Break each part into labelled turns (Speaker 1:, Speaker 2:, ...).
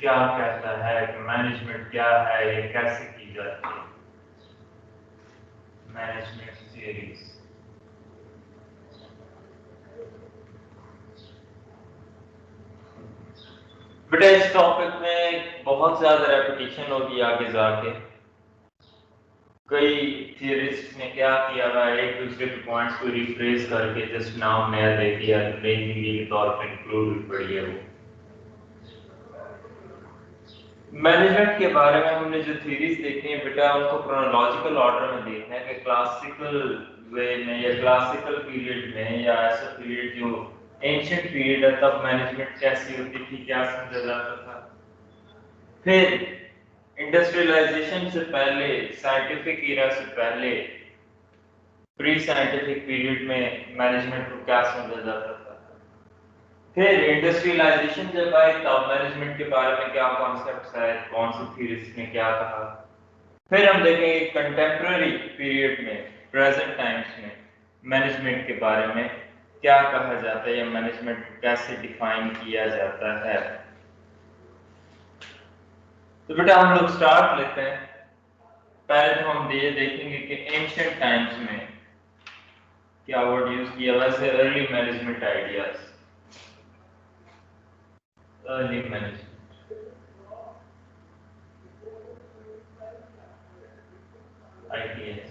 Speaker 1: क्या कहता है कि मैनेजमेंट क्या है, ये कैसे की जाती है मैनेजमेंट सीरीज। बेटा इस टॉपिक में बहुत ज्यादा रेपिटेशन होगी आगे जाके। कई थियरिस्ट ने क्या किया हुआ है, एक दूसरे के पॉइंट्स को रिफ्रेश करके जस्ट नाम नया दे दिया, नई जिंदगी के तौर पर इंक्लूड भी पड़ी है वो। मैनेजमेंट के बारे में हमने जो थ्योरीज देखी है बेटा, उनको क्रोनोलॉजिकल ऑर्डर में देखना है कि क्लासिकल वे में या क्लासिकल पीरियड में या ऐसा पीरियड जो एंशिएंट पीरियड है तब मैनेजमेंट कैसी होती थी, क्या समझा जाता था। फिर इंडस्ट्रियलाइजेशन से पहले, साइंटिफिक इरा से पहले, प्री साइंटिफिक पीरियड में मैनेजमेंट को क्या समझा जाता था। फिर इंडस्ट्रियलाइजेशन जब आई तब मैनेजमेंट के बारे में क्या कॉन्सेप्ट्स आए, कौन से थ्योरिस्ट ने क्या कहा। फिर हम देखेंगे कंटेम्प्रेरी पीरियड में, प्रेजेंट टाइम्स में मैनेजमेंट के बारे में क्या कहा जाता है या मैनेजमेंट को कैसे डिफाइन किया जाता है। तो बेटा हम लोग स्टार्ट लेते हैं। पहले तो हम ये देखेंगे कि एंशिएंट टाइम्स में क्या वर्ड यूज किया, वैसे early management ideas, early management ideas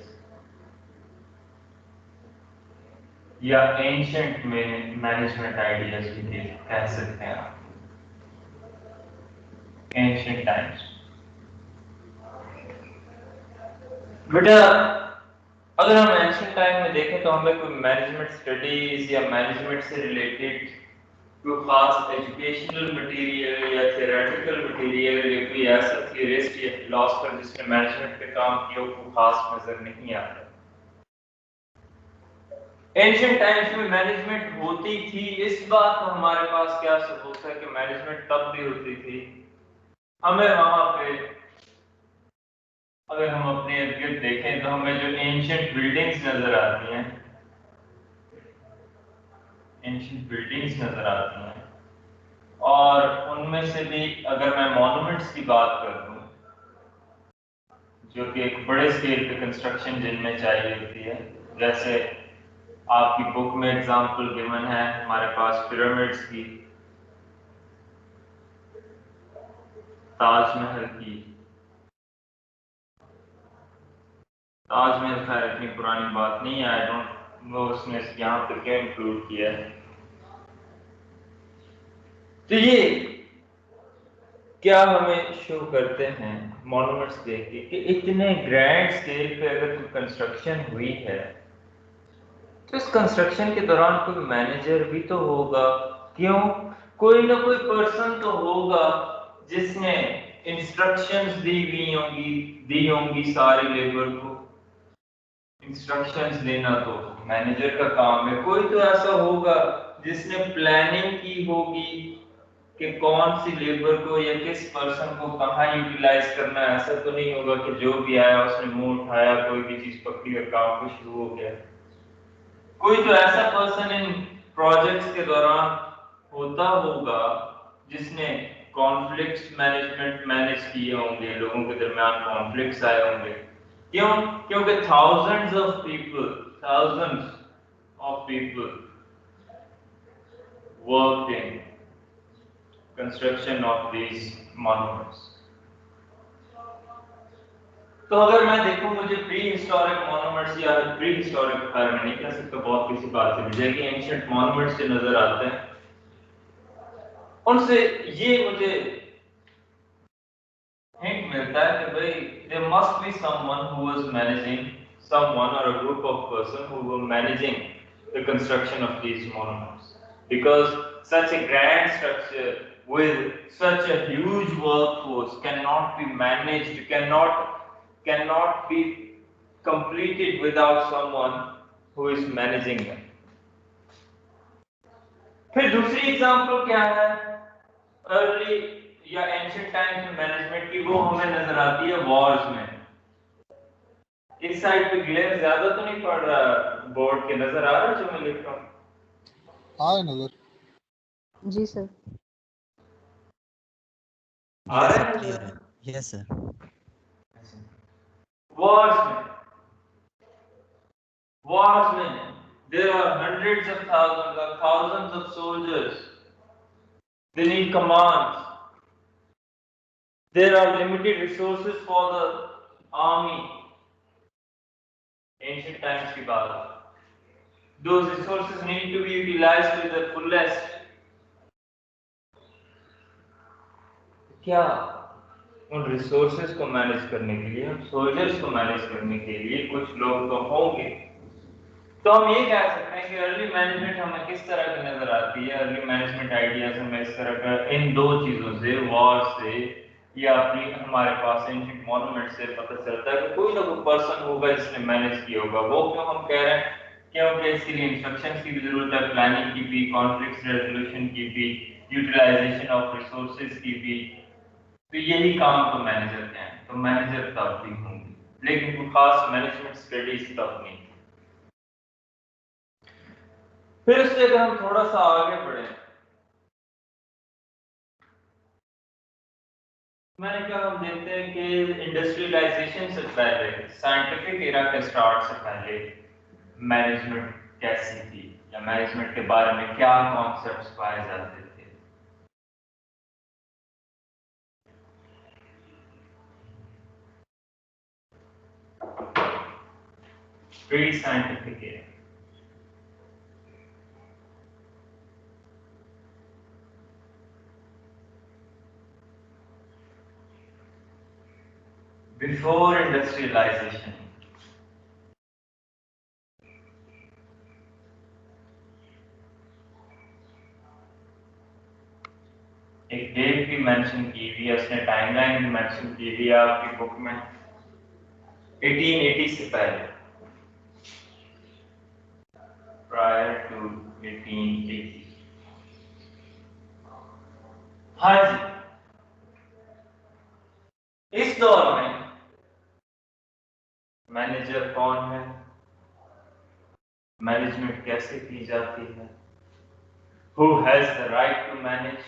Speaker 1: या एंशिएंट में मैनेजमेंट आइडियाज भी कह सकते हैं आप। एंशिएंट टाइम्स बेटा अगर हम एंशिएंट टाइम में देखें तो हमें कोई मैनेजमेंट स्टडीज या मैनेजमेंट से रिलेटेड कोई खास एजुकेशनल मटेरियल या थ्योरेटिकल मटेरियल या कोई ऐसा थियरिस्ट या फिलोसफर जिसने मैनेजमेंट पे काम किया वो खास नजर नहीं आता। एंशिएंट टाइम्स में मैनेजमेंट होती थी, इस बात का हमारे पास क्या सबूत है कि मैनेजमेंट तब भी होती थी। हमें वहां पे अगर हम अपने इर्द गिर्द देखें तो हमें जो एंशिएंट बिल्डिंग्स नजर आती हैं, एंशिएंट बिल्डिंग्स नजर आती हैं, और उनमें से भी अगर मैं मॉन्यूमेंट्स की बात कर दूं जो कि एक बड़े स्केल पे कंस्ट्रक्शन जिनमें चाहिए होती है, जैसे आपकी बुक में एग्जांपल गिवन है हमारे पास पिरामिड्स की, ताजमहल की। ताजमहल खैर इतनी पुरानी बात नहीं है, आई डोंट नो उसने यहाँ पे क्या इंक्लूड किया है। तो ये क्या हमें शो करते हैं मॉन्यूमेंट्स देख के कि इतने ग्रैंड स्केल पे अगर कोई कंस्ट्रक्शन हुई है तो इस कंस्ट्रक्शन के दौरान कोई मैनेजर भी तो होगा। क्यों? कोई ना कोई पर्सन तो होगा जिसने इंस्ट्रक्शंस दी होंगी सारी लेबर को। इंस्ट्रक्शंस देना तो मैनेजर का काम है। कोई तो ऐसा होगा जिसने प्लानिंग की होगी कि कौन सी लेबर को या किस पर्सन को कहाँ यूटिलाइज करना है। ऐसा तो नहीं होगा कि जो भी आया उसने मुंह उठाया, कोई भी चीज पकड़ी और काम को शुरू हो गया। कोई तो ऐसा पर्सन इन प्रोजेक्ट्स के दौरान होता होगा जिसने कॉन्फ्लिक्ट्स मैनेजमेंट मैनेज किए होंगे, लोगों के दरमियान कॉन्फ्लिक्ट्स आए होंगे। क्यों? क्योंकि thousands of people worked in construction of these monuments. तो अगर मैं देखूं मुझे प्री हिस्टोरिक मॉन्यूमेंट्स या प्री हिस्टोरिक खैर मैं नहीं कह सकता, बहुत किसी बात से मुझे कि एंशिएंट मॉन्यूमेंट्स जो नजर आते हैं उनसे ये मुझे हिंट मिलता है कि भाई there must be someone who was managing, someone or a group of person who were managing the construction of these monuments, because such a grand structure with such a huge workforce cannot be managed, cannot be completed without someone who is managing them. फिर दूसरी example क्या है early या ancient times में management की, वो हमें नजर आती है वॉर्स में। इस साइड पे ग्लेयर ज्यादा तो नहीं पड़ रहा बोर्ड के, नजर आ रहा है जो मैं लिख रहा हूँ?
Speaker 2: हाँ नजर।
Speaker 3: जी सर।
Speaker 1: आ रहा है
Speaker 2: क्लियर है। Yes sir.
Speaker 1: Wars में there are hundreds of thousands of soldiers. They need commands. There are limited resources for the army. Ancient times की बात है. Those resources need to be utilized to the fullest. क्या उन resources को manage करने के लिए, उन सोल्जर्स को मैनेज करने के लिए कुछ लोग तो होंगे. तो हम ये कह सकते हैं कि अर्ली मैनेजमेंट हमें किस तरह की नजर आती है. अर्ली मैनेजमेंट आइडियाज हमें इस तरह का इन दो चीजों से, वॉर से या अपनी हमारे पास एंशिएंट मॉन्यूमेंट से पता चलता है कि कोई ना कोई पर्सन होगा जिसने मैनेज किया होगा. वो क्यों हम कह रहे हैं? क्योंकि इसके लिए इंस्ट्रक्शंस की भी जरूरत है, प्लानिंग की भी, कॉन्फ्लिक्ट रेजोल्यूशन की भी, यूटिलाइजेशन ऑफ रिसोर्सेज की भी. तो यही काम तो मैनेजर के हैं. तो मैनेजर तब भी होंगे, लेकिन कोई खास मैनेजमेंट स्टडीज तब नहीं. फिर उससे अगर हम थोड़ा सा आगे बढ़े, मैंने कहा हम देखते हैं कि इंडस्ट्रियलाइजेशन से पहले, साइंटिफिक एरा के स्टार्ट से पहले मैनेजमेंट कैसी थी, या मैनेजमेंट के बारे में क्या कॉन्सेप्ट्स पाए जाते थे. Pre scientific era. Before industrialization, एक डेट भी मेंशन की हुई है, उसने टाइमलाइन भी मेंशन की हुई है आपकी बुक में. 1880 से पहले, prior to 1880. हाँ जी. इस दौर में मैनेजर कौन है, मैनेजमेंट कैसे की जाती है, who has the right to manage,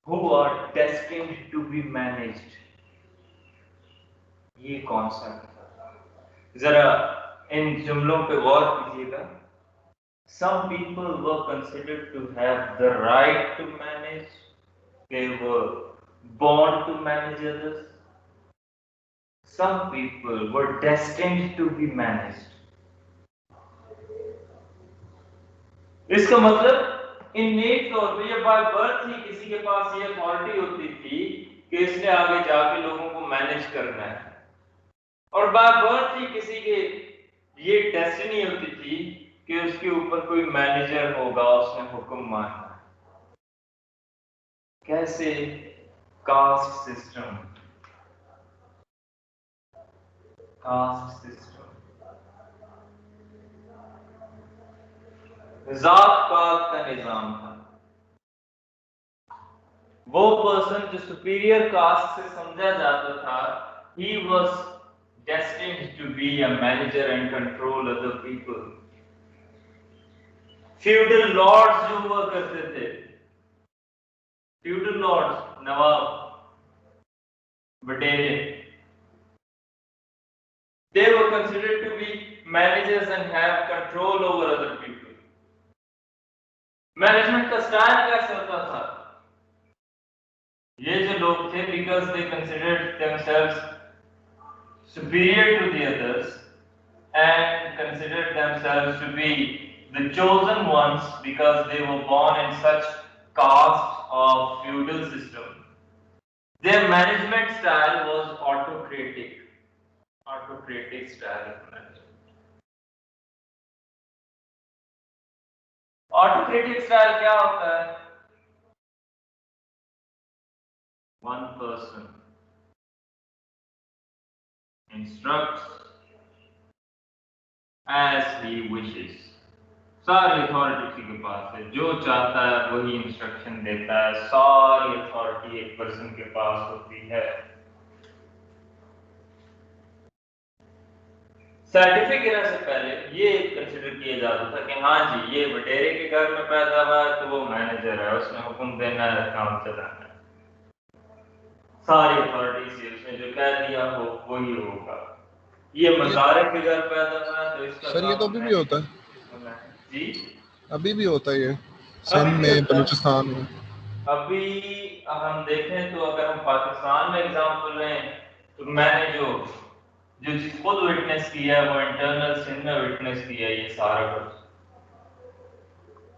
Speaker 1: who are destined to be managed, ये कॉन्सेप्ट था. जरा इन जुमलों पे गौर कीजिएगा. Some people were considered to have the right to manage. They were born to manage others. Some people were destined to be managed. इसका मतलब innate तौर पे या बाय बर्थ ही किसी के पास ये अथॉरिटी होती थी कि इसने आगे जाके लोगों को मैनेज करना है. और बाय बर्थ ही किसी के ये डेस्टिनी होती थी कि उसके ऊपर कोई मैनेजर होगा, उसने हुक्म मानना है. कैसे? Caste system. कास्ट सिस्टम, जात पात का निजाम था. वो पर्सन जो सुपीरियर कास्ट से समझा जाता था, he was destined to be a manager and control other people. Feudal lords जो हुआ करते थे, फ्यूडल लॉर्ड्स, नवाब, वडेरे, they were considered to be managers and have control over other people. Management का स्टाइल कैसे होता था? ये जो लोग थे, because they considered themselves superior to the others and considered themselves to be the chosen ones because they were born in such caste of feudal system. Their management style was autocratic. Autocratic style of management. Autocratic style क्या होता है? One person instructs as he wishes. सारी authority उसी के पास है, जो चाहता है वही इंस्ट्रक्शन देता है. सारी अथॉरिटी एक पर्सन के पास होती है. साइंटिफिक एरा से पहले ये कंसिडर किया जाता था कि हाँ जी, ये वडेरे के घर में पैदा हुआ है तो वो मैनेजर है, उसने हुक्म देना है, काम चलाना है. सारी अथॉरिटी से उसने जो कह दिया हो वही होगा। ये मजारे फिगर पैदा हुआ है तो इसका
Speaker 2: सर ये तो अभी भी होता
Speaker 1: है जी,
Speaker 2: अभी भी होता है ये
Speaker 1: अभी
Speaker 2: सिंध
Speaker 1: भी
Speaker 2: में,
Speaker 1: होता है।
Speaker 2: बलूचिस्तान में।
Speaker 1: अभी हम देखें तो अगर हम पाकिस्तान में एग्जाम्पल लें तो मैंने जो जो चीज खुद विटनेस किया है वो इंटरनल सिंध में विटनेस किया है। ये सारा कुछ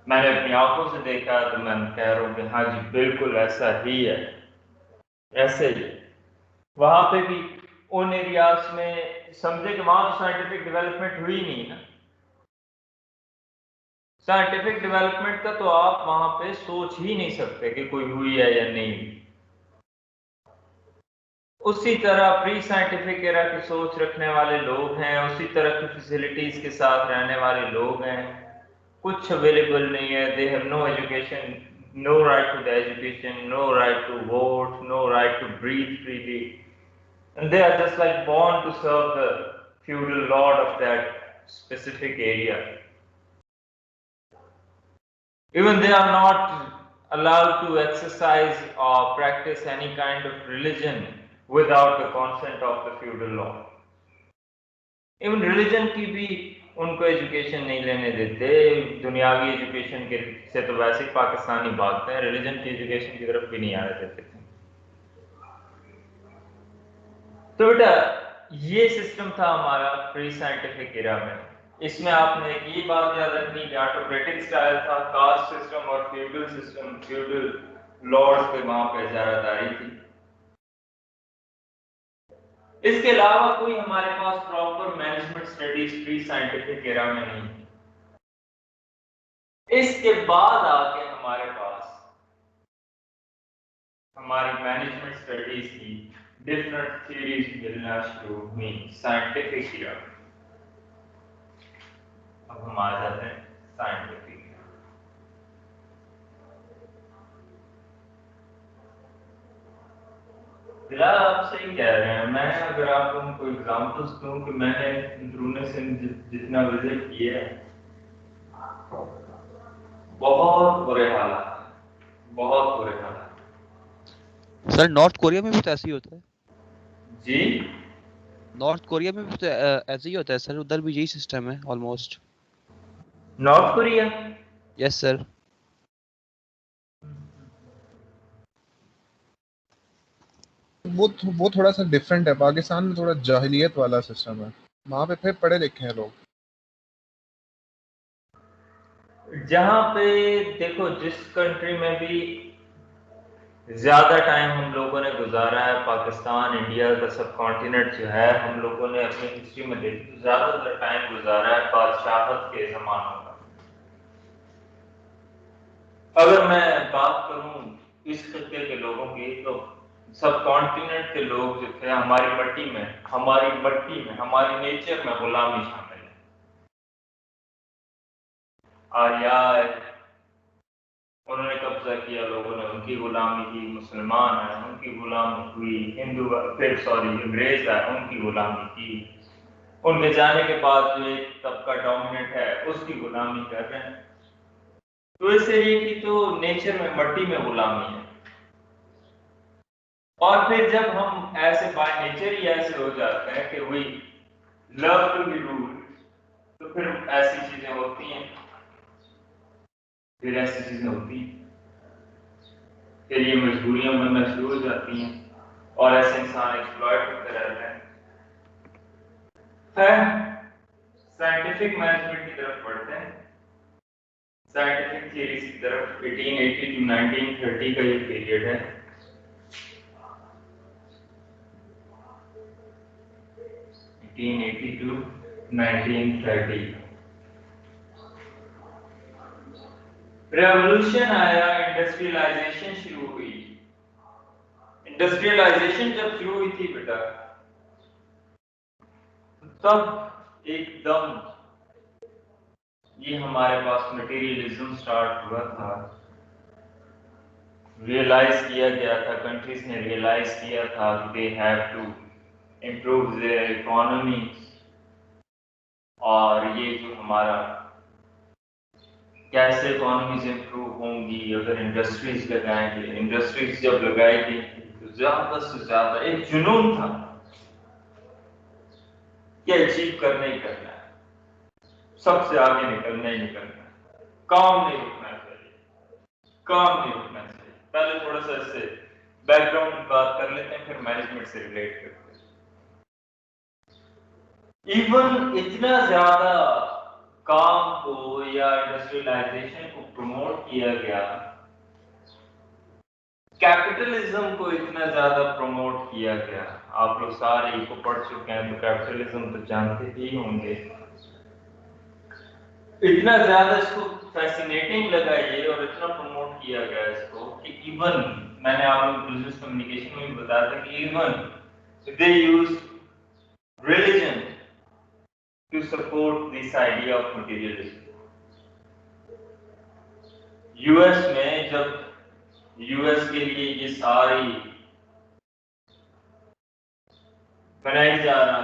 Speaker 1: मैंने अपनी आंखों से देखा तो मैं कह रहा हूँ कि हाँ जी बिल्कुल ऐसा ही है, ऐसे ही। वहां पे भी उन एरियाज में समझे कि वहां साइंटिफिक डेवलपमेंट हुई नहीं ना। साइंटिफिक डेवलपमेंट का तो आप वहां पे सोच ही नहीं सकते कि कोई हुई है या नहीं हुई। उसी तरह प्री साइंटिफिक एरा की सोच रखने वाले लोग हैं, उसी तरह की फैसिलिटीज के साथ रहने वाले लोग हैं। कुछ अवेलेबल नहीं है, they have no education, no right to the education, no right to vote, no right to breathe freely, and they are just like born to serve the feudal lord of that specific area. Even they are not allowed to exercise or practice any kind of religion without the consent of the feudal lord. Even religion की भी उनको education नहीं लेने देते। दुनियावी education के से तो वैसे ही पाकिस्तानी भागते हैं, रिलीजन की एजुकेशन की तरफ भी नहीं आने देते। तो बेटा ये सिस्टम था हमारा प्री साइंटिफिक एरा में। इसमें आपने एक ये बात याद रखनी कि ऑटोक्रेटिक स्टाइल था, कास्ट सिस्टम और फ्यूडल सिस्टम, फ्यूडल लॉर्ड्स पे वहां पे इजारादारी थी। इसके अलावा कोई हमारे पास proper management studies pre scientific era में नहीं। इसके बाद आके हमारे पास हमारी मैनेजमेंट स्टडीज की डिफरेंट थ्योरीज मिलना शुरू हुई साइंटिफिक एरा। अब हम आ जाते हैं साइंटिफिक। फिलहाल आप सही कह रहे हैं। मैं अगर आपको उनको एग्जांपल्स दूं कि मैंने अंदरूनी सिंध जितना विजिट किया है, बहुत बुरे हालात, बहुत बुरे हालात।
Speaker 3: सर नॉर्थ कोरिया में भी तो ऐसे ही होता है
Speaker 1: जी,
Speaker 3: नॉर्थ कोरिया में भी तो ऐसे ही होता है सर, उधर भी यही सिस्टम है almost.
Speaker 1: North Korea?
Speaker 3: Yes sir.
Speaker 2: वो थोड़ा सा डिफरेंट है। पाकिस्तान में थोड़ा जाहिलियत वाला सिस्टम है, वहाँ पे फिर पढ़े लिखे हैं लोग।
Speaker 1: जहां पे देखो जिस कंट्री में भी ज्यादा टाइम हम लोगों ने गुजारा है, पाकिस्तान इंडिया का सब कॉन्टिनेंट जो है, हम लोगों ने अपनी हिस्ट्री में देखी तो ज्यादातर टाइम गुजारा है बादशाहत के जमानों का। अगर मैं बात करूं इस खत्ते के लोगों की तो सब कॉन्टिनेंट के लोग जो थे हमारी मट्टी में, हमारी नेचर में गुलामी शामिल है। आर्या उन्होंने कब्जा किया, लोगों ने उनकी गुलामी की, मुसलमान है उनकी गुलामी हुई, हिंदू फिर अंग्रेज है उनकी गुलामी की। उनके जाने के बाद जो एक तबका डोमिनेंट है उसकी गुलामी कर रहे हैं। तो इस एरिया की तो नेचर में मट्टी में गुलामी है। और फिर जब हम ऐसे बाय नेचर ही ऐसे हो जाते हैं कि we love to be rule, तो फिर ऐसी चीजें होती हैं, फिर ऐसी चीजें होती हैं, फिर ये मजबूरियां बनना शुरू हो जाती हैं और ऐसे इंसान एक्सप्लॉइट होते रहते हैं। फिर साइंटिफिक मैनेजमेंट की तरफ बढ़ते हैं। साइंटिफिक थियरीज की तरफ 1880 टू 1930 का ये पीरियड है। 1880 टू 1930 रेवोल्यूशन आया, इंडस्ट्रियलाइजेशन शुरू हुई। इंडस्ट्रियलाइजेशन जब शुरू हुई थी बेटा, तब एकदम ये हमारे पास मटेरियलिज्म स्टार्ट हुआ था। रियलाइज किया गया था, कंट्रीज ने रियलाइज किया था कि they have to improve their economy. और ये जो हमारा कैसे इकोनॉमीज इम्प्रूव होंगी अगर इंडस्ट्रीज लगाएंगे। इंडस्ट्रीज जब लगाई गई तो ज्यादा से ज्यादा एक जुनून था कि अचीव करना ही करना है, सबसे आगे निकलना ही निकलना है, काम नहीं रुकना चाहिए, काम नहीं रुकना चाहिए। पहले थोड़ा सा इससे बैकग्राउंड की बात कर लेते हैं, फिर मैनेजमेंट से रिलेट करते हैं। इवन इतना ज्यादा काम को या इंडस्ट्रियलाइजेशन को प्रमोट किया गया, कैपिटलिज्म को इतना ज्यादा प्रमोट किया गया। आप लोग सारे इसको पढ़ चुके हैं तो कैपिटलिज्म तो जानते ही होंगे। इतना ज्यादा इसको फैसिनेटिंग लगा ये और इतना प्रमोट किया गया इसको कि इवन मैंने आप लोग बिजनेस कम्युनिकेशन में भी बताया था कि even they use religion to support this idea of materialism. US में जब यूएस के लिए ये सारी बनाया जा रहा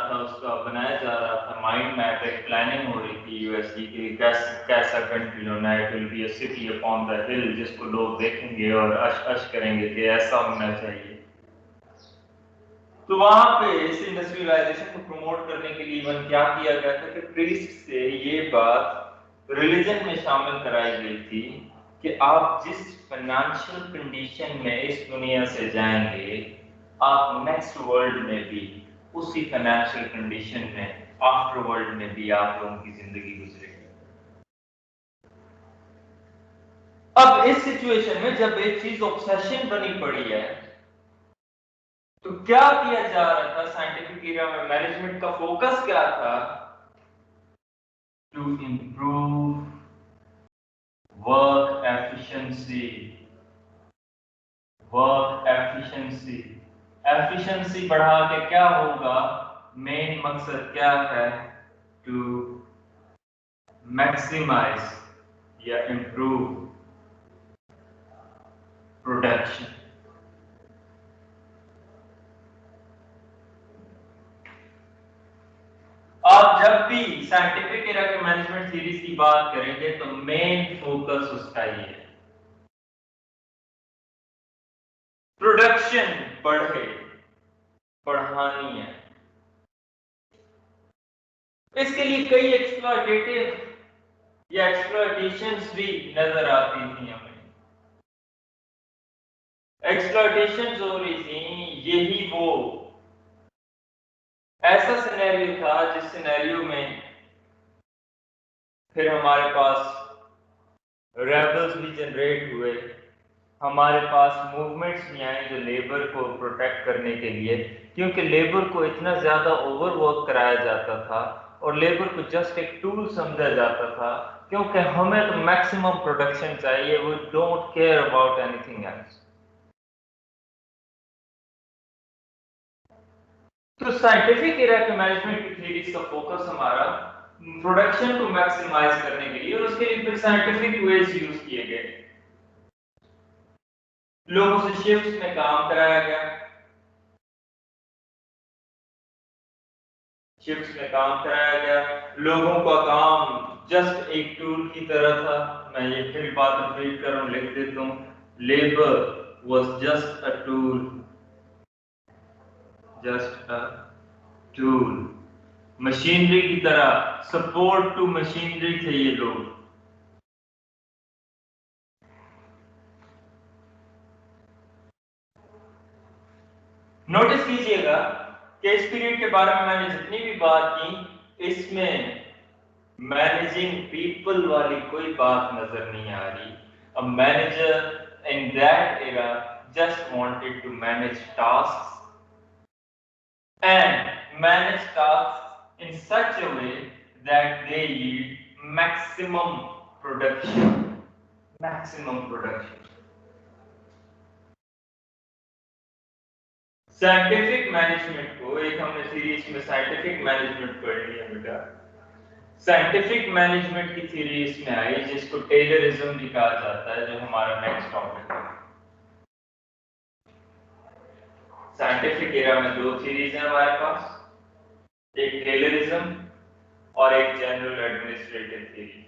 Speaker 1: था माइंड मैप, एक प्लानिंग हो रही थी यूएस की कैसा कंट्री होना है, it will be a city upon the हिल, जिसको लोग देखेंगे और अश करेंगे कि ऐसा होना चाहिए। तो वहां पे इस इंडस्ट्रियलाइजेशन को प्रमोट करने के लिए इवन क्या किया गया था कि प्रीस्ट से ये बात रिलीजन में शामिल कराई गई थी कि आप जिस फाइनेंशियल कंडीशन में इस दुनिया से जाएंगे, आप नेक्स्ट वर्ल्ड में भी उसी फाइनेंशियल कंडीशन में आफ्टर वर्ल्ड में भी आप लोगों की जिंदगी गुजरेगी। अब इस सिचुएशन में जब एक चीज ऑब्सेशन बनी पड़ी है, तो क्या किया जा रहा था साइंटिफिक एरिया में? मैनेजमेंट का फोकस क्या था? To improve work efficiency. Work efficiency, efficiency बढ़ा के क्या होगा? मेन मकसद क्या है? टू मैक्सिमाइज या इंप्रूव प्रोडक्शन। आप जब भी साइंटिफिक एरा के मैनेजमेंट सीरीज की बात करेंगे तो मेन फोकस उसका ही है, प्रोडक्शन बढ़े, बढ़ानी है। इसके लिए कई एक्सप्लॉयटेटिव या एक्सप्लॉयटेशंस भी नजर आती थी हमें। एक्सप्लॉयटेशंस हो रही थी, यही वो ऐसा सिनेरियो था जिस सिनेरियो में फिर हमारे पास रेबल्स भी जनरेट हुए, हमारे पास मूवमेंट्स भी आए जो लेबर को प्रोटेक्ट करने के लिए, क्योंकि लेबर को इतना ज्यादा ओवरवर्क कराया जाता था और लेबर को जस्ट एक टूल समझा जाता था, क्योंकि हमें तो मैक्सिमम प्रोडक्शन चाहिए, we don't care about anything else. तो साइंटिफिक एरा के मैनेजमेंट की थ्योरीज का फोकस हमारा प्रोडक्शन को मैक्सिमाइज करने के लिए, और उसके लिए फिर साइंटिफिक वेज यूज किए गए। लोगों से शिफ्ट्स में काम कराया गया, शिफ्ट्स में काम कराया गया, लोगों का काम जस्ट एक टूल की तरह था। मैं ये फिर बात रिपीट कर रहा हूं, लिख देता हूं, labour was just a tool, just a tool। Machinery की तरह, सपोर्ट टू मशीनरी थे ये लोग। नोटिस कीजिएगा कि इस पीरियड के बारे में मैंने जितनी भी बात की, इसमें मैनेजिंग पीपल वाली कोई बात नजर नहीं आ रही। A manager in that era just wanted to manage tasks and manage tasks in such a way that they yield maximum production, maximum production। Scientific management को, एक हमने सीरीज में साइंटिफिक मैनेजमेंट पढ़ लिया बेटा, साइंटिफिक मैनेजमेंट की theory इसमें आई जिसको टेलरिज्म भी कहा जाता है, जो हमारा नेक्स्ट टॉपिक है। साइंटिफिक एरा में दो थ्योरीज हैं हमारे पास, एक टेलरिज्म और एक general administrative theory.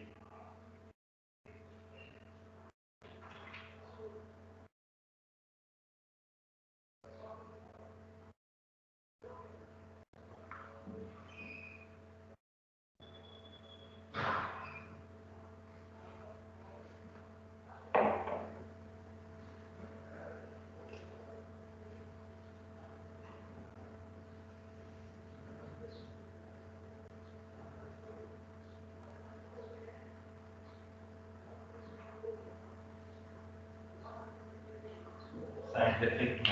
Speaker 1: Scientific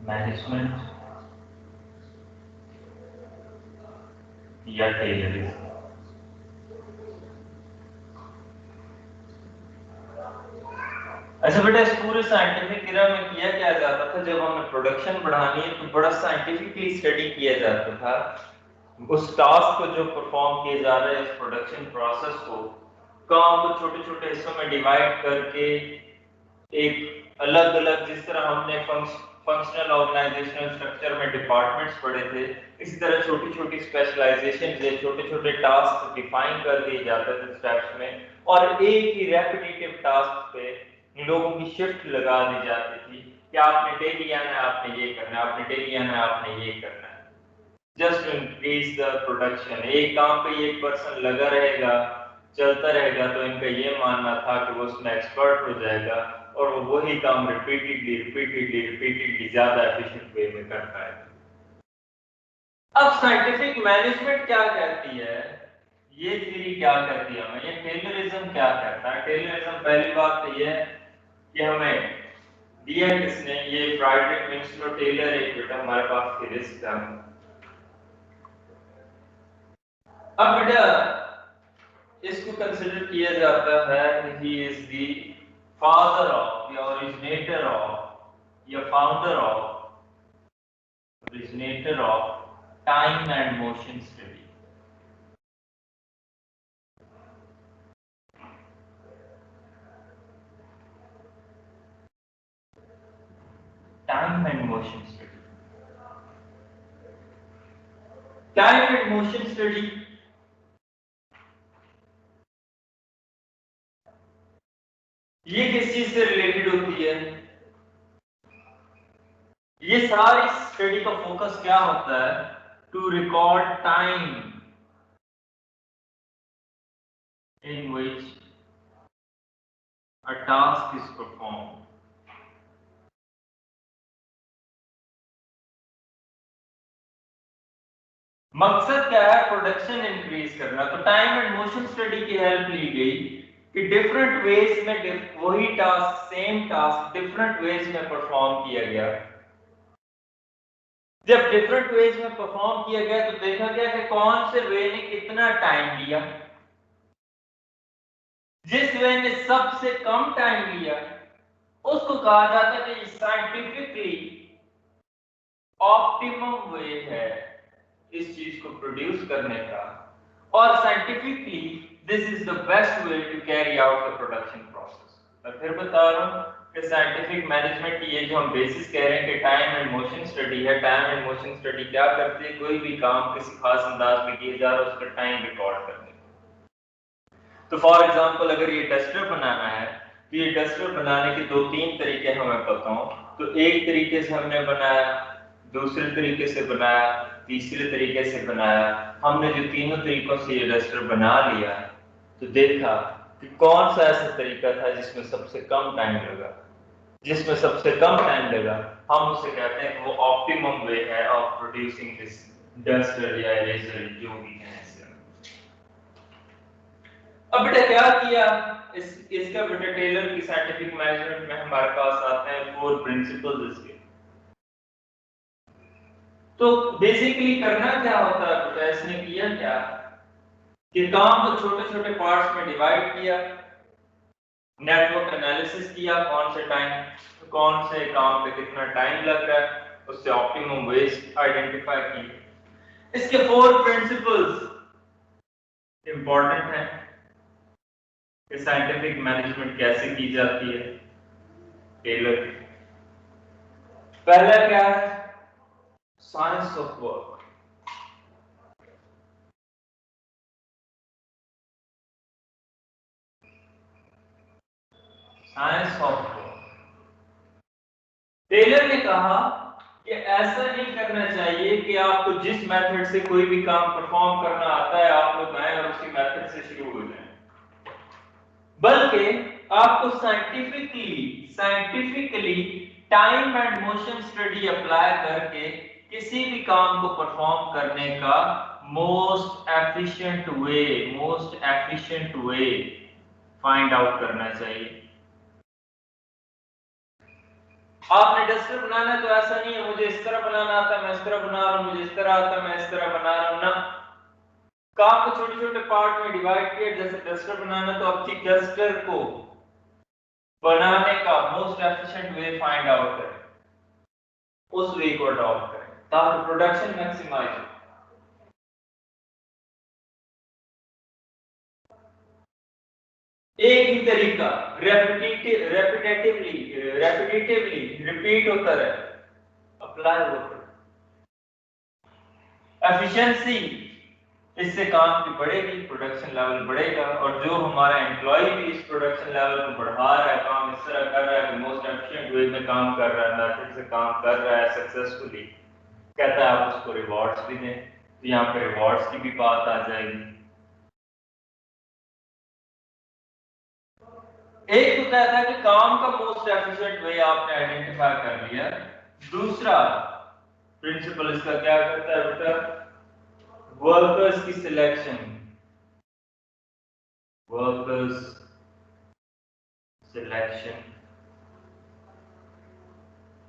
Speaker 1: management या टेलरिज्म। अच्छा बेटा, इस पूरे साइंटिफिक एरा में किया क्या जाता था, जब हमें प्रोडक्शन बढ़ानी है तो बड़ा साइंटिफिकली स्टडी किया जाता था उस टास्क को जो परफॉर्म किए जा रहे हैं, इस प्रोडक्शन प्रोसेस को, काम को छोटे छोटे हिस्सों में डिवाइड करके एक अलग अलग, जिस तरह हमने फंक्शनल ऑर्गेनाइजेशनल स्ट्रक्चर में डिपार्टमेंट्स पढ़े थे, इसी तरह छोटी छोटी स्पेशलाइजेशन से छोटे छोटे टास्क डिफाइन कर दिए जाते थे स्टेप्स में, और एक ही रेपिटेटिव टास्क पे लोगों की शिफ्ट लगा दी जाती थी कि आपने डेली आना है, आपने ये करना है, आपने डेली आना है, आपने ये करना है, जस्ट इंक्रीज द प्रोडक्शन। एक काम पे एक पर्सन लगा रहेगा, चलता रहेगा, तो इनका ये मानना था कि वो उसमें एक्सपर्ट हो जाएगा और वो वही काम रिपीटेडली ज्यादा एफिशिएंट वे में कर पाएगा। अब साइंटिफिक मैनेजमेंट क्या कहती है, ये थ्योरी क्या कहती है हमें, ये टेलरिज्म क्या कहता है। टेलरिज्म पहली बात तो ये है कि हमें दिया किसने, ये फ्रेडरिक विंस्लो टेलर एक बेटा हमारे पास फिजिसिस्ट था। अब बेटा इसको कंसिडर किया जाता है he is the father of या ओरिजिनेटर ऑफ या founder of time and motion study. Time and motion study, time and motion study ये किस चीज से रिलेटेड होती है, ये सारी स्टडी का फोकस क्या होता है, to record time in which a task is perform. मकसद क्या है, प्रोडक्शन इंक्रीज करना। तो टाइम एंड मोशन स्टडी की हेल्प ली गई कि डिफरेंट वेज में वही task, same task different ways में परफॉर्म किया गया। जब डिफरेंट वेज में परफॉर्म किया गया तो देखा गया कि कौन से वे ने कितना टाइम लिया। जिस वे ने सबसे कम टाइम लिया उसको कहा जाता है कि साइंटिफिकली ऑप्टिमम वे है इस चीज को प्रोड्यूस करने का, और scientifically this is the best way to carry out the production process. मैं फिर बता रहा हूं कि साइंटिफिक मैनेजमेंट की ये जो हम बेसिस कह रहे हैं कि टाइम एंड मोशन स्टडी है, टाइम एंड मोशन स्टडी क्या करती है, कोई भी काम किसी खास अंदाज में किया जा रहा है उसका टाइम रिकॉर्ड करने। तो फॉर एग्जांपल अगर ये डस्टर बनाना है तो ये डस्टर बनाने के 2-3 तरीके हमें पता हो, तो एक तरीके से हमने बनाया, दूसरे तरीके से बनाया, तीसरे तरीके से बनाया। हमने जो तीनों तरीकों से ये डस्टर बना लिया तो देखा कि कौन सा ऐसा तरीका था जिसमें सबसे कम टाइम लगा। जिसमें सबसे कम टाइम लगा हम उसे कहते हैं कि वो ऑप्टिमम वे है ऑफ प्रोड्यूसिंग दिस डस्टर या इरेजर जो भी है। अब बेटा क्या किया, इसका बेटा टेलर की साइंटिफिक मैनेजमेंट में हमारे पास आते हैं 4 प्रिंसिपल्स इसके। तो बेसिकली करना क्या होता है बेटा, इसने किया क्या कि काम को छोटे छोटे पार्ट्स में डिवाइड किया, नेटवर्क एनालिसिस किया, कौन से काम पे कितना टाइम लग रहा है, उससे ऑप्टिमम वेज आइडेंटिफाई किए। इसके 4 प्रिंसिपल्स इंपॉर्टेंट हैं कि साइंटिफिक मैनेजमेंट कैसे की जाती है टेलर। पहला क्या है, science of work. Science of work. Taylor ने कहा कि ऐसा नहीं करना चाहिए कि आपको जिस मेथड से कोई भी काम परफॉर्म करना आता है आप लोग आए और उसी मेथड से शुरू हो जाएं, बल्कि आपको scientifically time and motion study apply करके किसी भी काम को परफॉर्म करने का most efficient way find out करना चाहिए। आपने डस्टर बनाना है तो ऐसा नहीं है मुझे इस तरह बनाना आता है मैं इस तरह बना रहा हूं, मुझे इस तरह आता है मैं इस तरह बना रहा हूं ना। काम को छोटे छोटे पार्ट में डिवाइड किया, जैसे डस्टर बनाना तो आपकी डस्टर को बनाने का most efficient way find out करें, उस वे को अडॉप्ट करें ताकि प्रोडक्शन मैक्सिमाइज हो। एक ही तरीका रेपिटेटिवली रिपीट होता रहे, अप्लाई होता रहे। एफिशिएंसी, इससे काम की बढ़ेगी, प्रोडक्शन लेवल बढ़ेगा, और जो हमारा एम्प्लॉय भी इस प्रोडक्शन लेवल को बढ़ा रहा है, काम इस तरह कर रहा है कि मोस्ट एफिशिएंट वे में काम कर रहा है, मेथड से काम कर रहा है सक्सेसफुली, कहता है आप उसको रिवॉर्ड्स भी दें, तो यहाँ पे रिवॉर्ड्स की भी बात आ जाएगी। एक तो कहता है कि काम का मोस्ट एफिशिएंट वे आपने आइडेंटिफाई कर लिया। दूसरा प्रिंसिपल इसका क्या करता है बेटा, वर्कर्स की selection, workers selection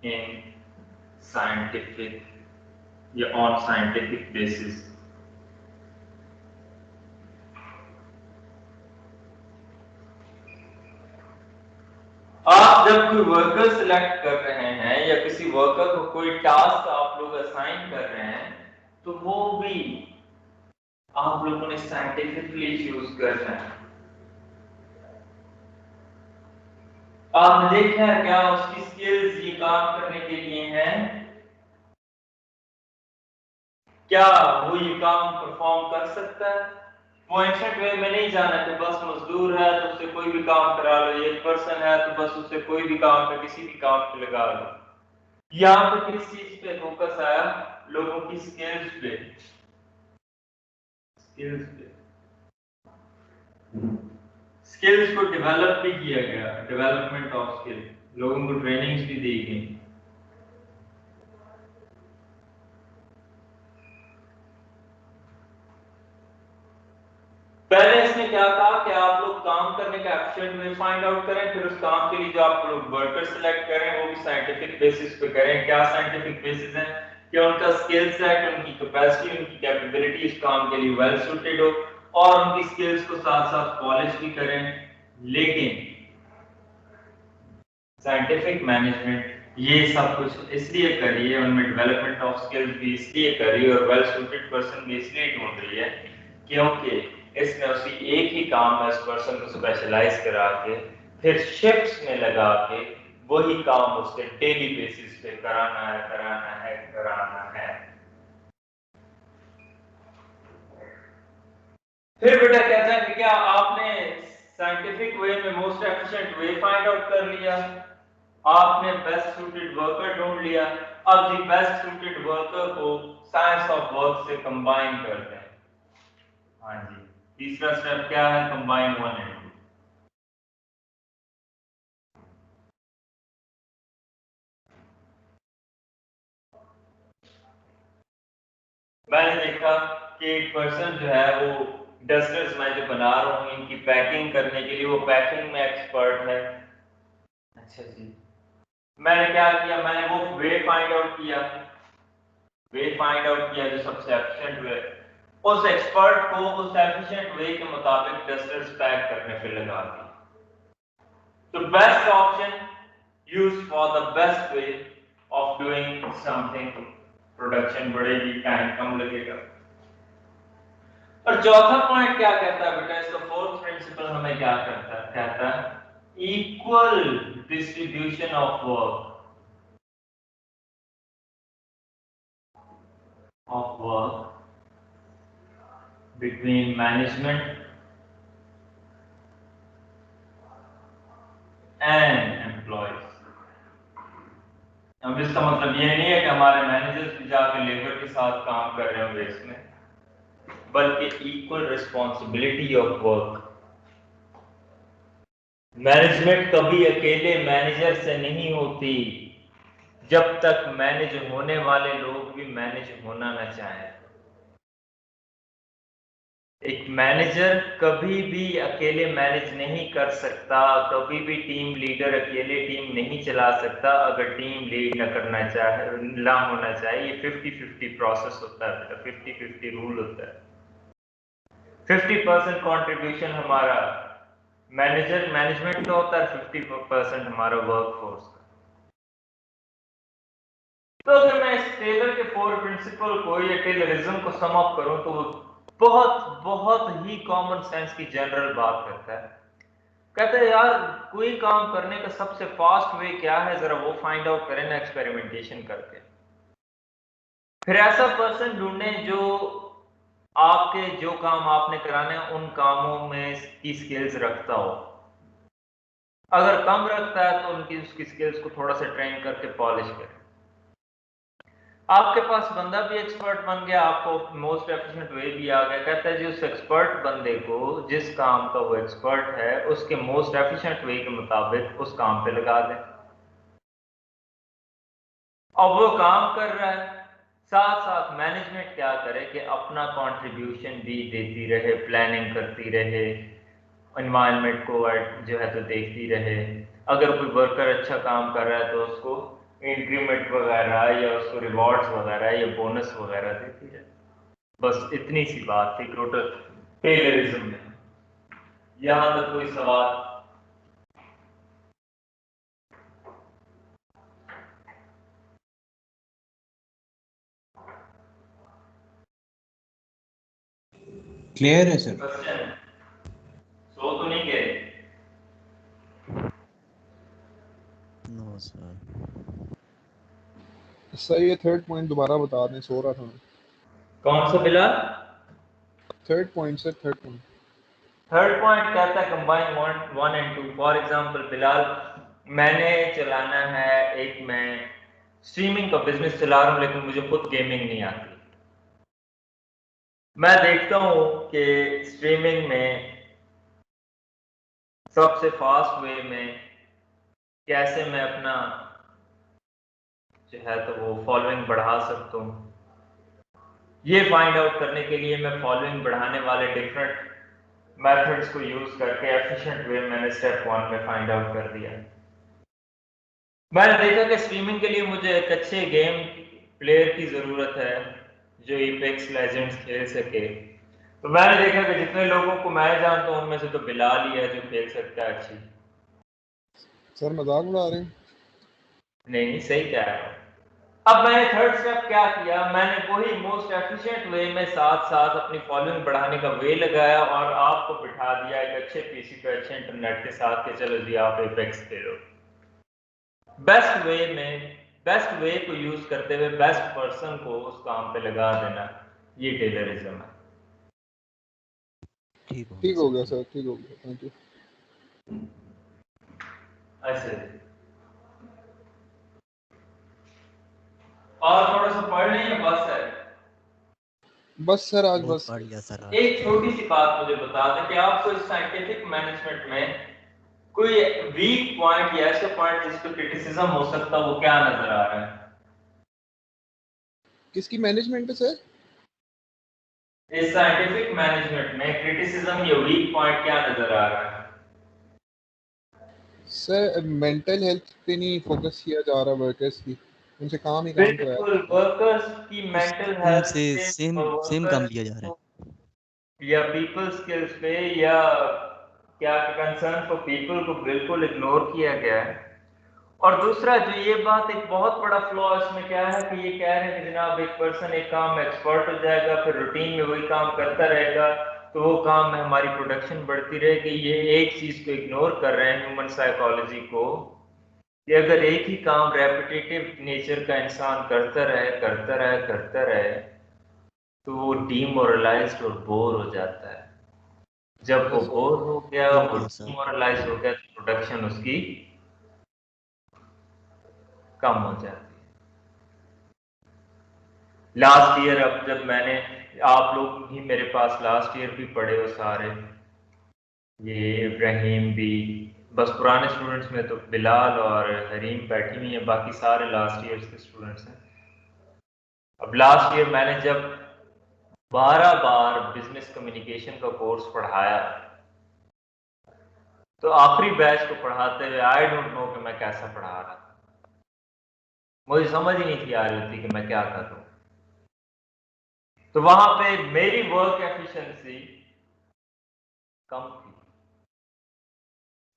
Speaker 1: in scientific या ऑन साइंटिफिक बेसिस। आप जब कोई वर्कर सिलेक्ट कर रहे हैं या किसी वर्कर को कोई टास्क आप लोग असाइन कर रहे हैं तो वो भी आप लोगों ने साइंटिफिकली चूज करना है। आपने देखा है क्या उसकी स्किल्स ये काम करने के लिए हैं, क्या वो ये काम परफॉर्म कर सकता है। वो एंशिएंट वे में नहीं जाना कि बस मजदूर है तो उससे कोई भी काम करा लो, एक पर्सन है तो बस उससे कोई भी काम पे किसी भी काम पे लगा लो। यहाँ पे किस चीज पे फोकस आया, लोगों की स्किल्स पे, स्किल्स पे, स्किल्स को डेवलप भी किया गया, डेवलपमेंट ऑफ स्किल, लोगों को ट्रेनिंग्स भी दी गई। पहले इसने क्या कहा कि आप लोग काम करने का एफिशिएंट वे फाइंड आउट करें, फिर उस काम के लिए जो आप लोग वर्कर सिलेक्ट करें वो भी साइंटिफिक बेसिस पे करें। क्या साइंटिफिक बेसिस है कि उनका स्किल सेट, उनकी कैपेसिटी, उनकी कैपेबिलिटी इस काम के लिए वेल सूटेड हो, और उनकी स्किल्स को साथ साथ पॉलिश भी करें। लेकिन साइंटिफिक मैनेजमेंट ये सब कुछ इसलिए कर रही है, उनमें डेवलपमेंट ऑफ स्किल्स भी इसलिए कर रही है और वेल सूटेड पर्सन भी इसलिए ढूंढ रही है क्योंकि इसने उसी एक ही काम में उस पर्सन को स्पेशलाइज करा के फिर शिफ्ट्स में लगा के वही काम उसके डेली बेसिस पे कराना है, कराना है, कराना है। फिर बेटा कहता है कि क्या आपने साइंटिफिक वे में most efficient way find out कर लिया, आपने बेस्ट सूटेड वर्कर ढूंढ लिया, अब जी बेस्ट सूटेड वर्कर को साइंस ऑफ वर्क से कंबाइन करते हैं। हाँ जी, तीसरा स्टेप क्या है, कंबाइन 1 and 2। मैंने देखा कि एक पर्सन जो है वो डस्टर्स मैं जो बना रहा हूँ इनकी पैकिंग करने के लिए वो पैकिंग में एक्सपर्ट है। अच्छा जी, मैंने क्या किया, मैंने वो वे फाइंड आउट किया, वे फाइंड आउट किया जो सबसे एफिशिएंट वे, उस एक्सपर्ट को उस एफिशिएंट वे के मुताबिक डस्टर्स पैक करने पे लगा दिया। तो best option use for the best way of doing something, production बढ़ेगी, टाइम कम लगेगा। और चौथा पॉइंट क्या कहता है बेटा, इसका फोर्थ प्रिंसिपल हमें क्या करता है, कहता है equal distribution of work, between management and employees। अब इसका मतलब ये नहीं है कि हमारे मैनेजर्स भी जाकर लेबर के साथ काम कर रहे होंगे इसमें, बल्कि equal responsibility of work. Management कभी अकेले मैनेजर से नहीं होती जब तक मैनेज होने वाले लोग भी मैनेज होना न चाहें। एक मैनेजर कभी भी अकेले मैनेज नहीं कर सकता, कभी भी टीम लीडर अकेले टीम नहीं चला सकता अगर टीम लीड न करना चाहे, ना होना चाहिए। ये 50-50 प्रोसेस होता है बेटा, 50-50 रूल होता है। 50% कंट्रीब्यूशन हमारा मैनेजमेंट का होता है, 50% हमारा वर्क फोर्स का। तो अगर मैं इस टेलर के 4 प्रिंसिपल को या टेलरिज्म को सम अप करूं तो वो बहुत बहुत ही कॉमन सेंस की जनरल बात करता है। कहते हैं यार कोई काम करने का सबसे फास्ट वे क्या है, जरा वो फाइंड आउट करें ना एक्सपेरिमेंटेशन करके। फिर ऐसा पर्सन ढूंढें जो आपके जो काम आपने कराने उन कामों में की स्किल्स रखता हो। अगर कम रखता है तो उनकी उसकी स्किल्स को थोड़ा सा ट्रेन करके पॉलिश करें। आपके पास बंदा भी एक्सपर्ट बन गया, आपको मोस्ट एफिशिएंट वे भी आ गया। कहता है जी उस एक्सपर्ट बंदे को जिस काम का वो एक्सपर्ट है उसके मोस्ट एफिशिएंट वे के मुताबिक उस काम पे लगा दें। अब वो काम कर रहा है, साथ साथ मैनेजमेंट क्या करे कि अपना कंट्रीब्यूशन भी देती रहे, प्लानिंग करती रहे, एनवायरनमेंट को जो है तो देखती रहे। अगर कोई वर्कर अच्छा काम कर रहा है तो उसको इंक्रीमेंट वगैरह या उसको रिवॉर्ड्स वगैरह या बोनस वगैरह देती रहे। बस इतनी सी बात थी टोटल टेलरिज्म में। यहां तक कोई सवाल?
Speaker 4: क्लियर है सर।
Speaker 1: क्वेश्चन सो तो नहीं गए?
Speaker 5: No sir.
Speaker 2: सही है, थर्ड पॉइंट दोबारा बता दें, सो रहा था मैं।
Speaker 1: कौन सा Bilal?
Speaker 2: Third point sir, third point.
Speaker 1: Third point कहता है combine 1 and 2। For example Bilal, मैंने चलाना है एक, मैं स्ट्रीमिंग का बिजनेस चला रहा हूं लेकिन मुझे खुद गेमिंग नहीं आती। मैं देखता हूं कि स्ट्रीमिंग में सबसे फास्ट वे में कैसे मैं अपना जो है तो वो फॉलोइंग बढ़ा सकता हूं। ये फाइंड आउट करने के लिए मैं फॉलोइंग बढ़ाने वाले डिफरेंट मेथड्स को यूज करके एफिशिएंट वे मैंने स्टेप 1 में फाइंड आउट कर दिया। मैंने देखा कि स्ट्रीमिंग के लिए मुझे एक अच्छे गेम प्लेयर की जरूरत है जो एपेक्स लेजेंड्स खेल सके। तो मैंने देखा कि जितने लोगों को मैं जानता हूं उनमें से तो बिलाल ही है जो खेल सकता है अच्छी।
Speaker 2: सर मजाक उड़ा रहे हैं?
Speaker 1: नहीं सही कह रहा हूं। अब मैंने थर्ड स्टेप क्या किया, मैंने वही मोस्ट एफिशिएंट वे में साथ साथ अपनी फॉलोइंग बढ़ाने का वे लगाया और आपको बिठा दिया एक अच्छे पीसी पे अच्छे इंटरनेट के साथ कि चलो जी आप एपेक्स खेलो। बेस्ट वे में बेस्ट वे को यूज करते हुए बेस्ट पर्सन को उस काम पे लगा देना, ये टेलरिज्म है।
Speaker 2: ठीक हो गया सर, ठीक हो गया, थैंक यू।
Speaker 1: अच्छा और थोड़ा सा पढ़ लें बस है?
Speaker 2: बस सर आज
Speaker 5: बहुत
Speaker 2: बस
Speaker 5: पढ़ लिया सर आज।
Speaker 1: एक छोटी सी बात मुझे बता दें कि आपको इस साइंटिफिक मैनेजमेंट में कोई वीक पॉइंट या ऐसे पॉइंट जिस पे क्रिटिसिज्म हो सकता है वो क्या नजर आ रहा है?
Speaker 2: किसकी मैनेजमेंट है सर?
Speaker 1: इस साइंटिफिक मैनेजमेंट में क्रिटिसिज्म या वीक पॉइंट क्या नजर आ रहा है?
Speaker 2: सर मेंटल हेल्थ पे नहीं फोकस किया जा रहा वर्कर्स की, उनसे काम ही काम कराया
Speaker 1: बिल्कुल, वर्कर्स की मेंटल हेल्थ
Speaker 5: उनसे
Speaker 1: पे,
Speaker 5: सेम काम लिया जा रहा है।
Speaker 1: या पीपल स्किल्स पे, या क्या कंसर्न फॉर पीपल को बिल्कुल इग्नोर किया गया है। और दूसरा जो ये बात, एक बहुत बड़ा फ्लॉ इसमें क्या है कि ये कह रहे हैं कि जनाब एक पर्सन एक काम में एक्सपर्ट हो जाएगा फिर रूटीन में वही काम करता रहेगा तो वो काम में हमारी प्रोडक्शन बढ़ती रहेगी। ये एक चीज को इग्नोर कर रहे हैं ह्यूमन साइकोलॉजी को, कि अगर एक ही काम रेपिटेटिव नेचर का इंसान करता रहे तो वो डीमोरलाइज्ड और बोर हो जाता है। जब वो
Speaker 2: यस सर।
Speaker 1: बोर हो गया, वो
Speaker 5: बिल्कुल सर।
Speaker 1: डीमोरलाइज हो गया तो प्रोडक्शन उसकी कम हो जाती है। लास्ट ईयर, अब जब मैंने, आप लोग भी मेरे पास लास्ट ईयर भी पढ़े हो सारे, ये इब्राहिम भी, बस पुराने स्टूडेंट्स में तो बिलाल और हरीम बैठी हुई हैं, बाकी सारे लास्ट ईयर के स्टूडेंट्स हैं। अब लास्ट ईयर मैंने जब 12 बार बिजनेस कम्युनिकेशन का कोर्स पढ़ाया, तो आखिरी बैच को पढ़ाते हुए आई डोंट नो कि मैं कैसा पढ़ा रहा था। मुझे समझ ही नहीं थी आ रही होती कि मैं क्या करूं। तो वहां पे मेरी वर्क एफिशिएंसी कम थी।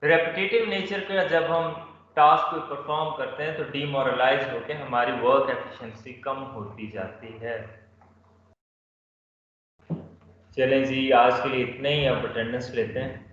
Speaker 1: रेपिटेटिव नेचर का जब हम टास्क को परफॉर्म करते हैं तो डीमोरलाइज होकर हमारी वर्क एफिशिएंसी कम होती जाती है। चलें जी, आज के लिए इतने ही, अब अटेंडेंस लेते हैं।